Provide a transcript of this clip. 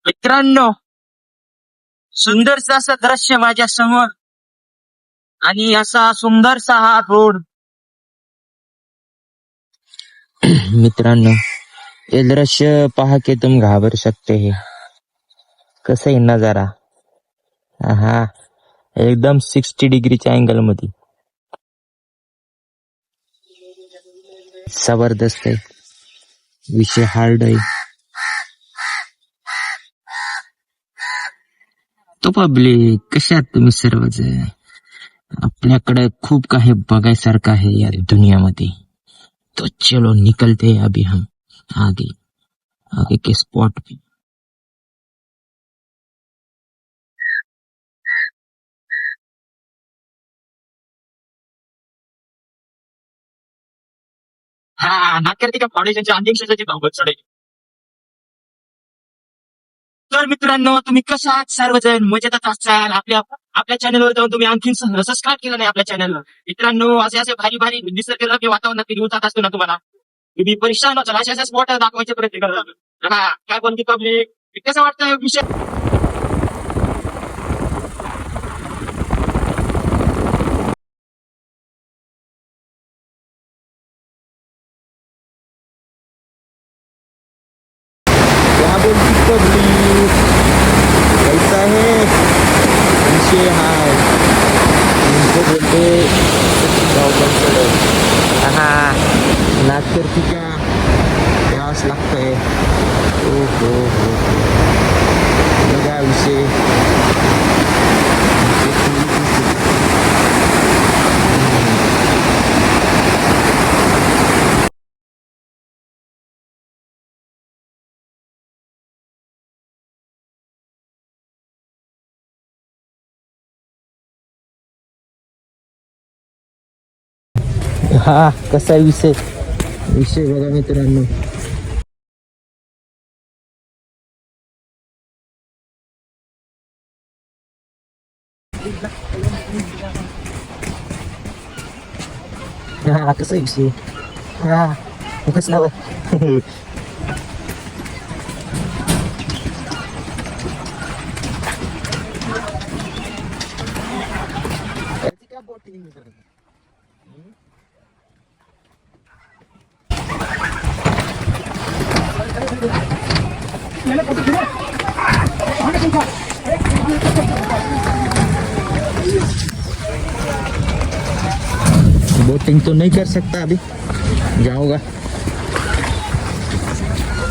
मित्रांनो, सुंदरसं असं दृश्य माझ्या समोर आणि असा सुंदरसा हा रोड. मित्रांनो, हे दृश्य पहा के तुम घाबर सकते हैं. कसं आहे नजारा. हा, एकदम 60 डिग्रीच्या अँगल मध्ये जबरदस्त आहे. विषय हार्ड आहे. तो पब्लिक कशात तुम्ही सर्वजण. आपल्याकडे खूप काही बघायसारखं आहे या दुनियामध्ये. तो चलो निकलते हैं अभी हम आगे आगे के स्पॉट पे. हा नागरिक फाउंडेशनच्या अध्यक्षाची धावपळ चढेल. तर मित्रांनो, तुम्ही कशा आहात सर्वजण. मजेत असाल. आपल्या आपल्या चॅनलवर जाऊन तुम्ही आणखी सबस्क्राईब केलं नाही आपल्या चॅनलला. मित्रांनो, असे असे भारी भारी निसर्गरम्य वातावरणात घेऊन जात असतो ना तुम्हाला. तुम्ही परेशान होता. अशा अशा स्पॉट दाखवायचे प्रयत्न करतात. हा काय बोलते पब्लिक. कसं वाटतं विषय. क्या बोलती पब्लिक. कैसा है विषय. हाय इनको बोलते हा नागरिका यावंच लागतंय. हो हो हो बघा विषय. हा कसा विषय. विषय बघा मित्रांनो. हा कसा विषय. हा कसं नाव. बोटिंग तो नहीं कर सकता अभी. जाऊंगा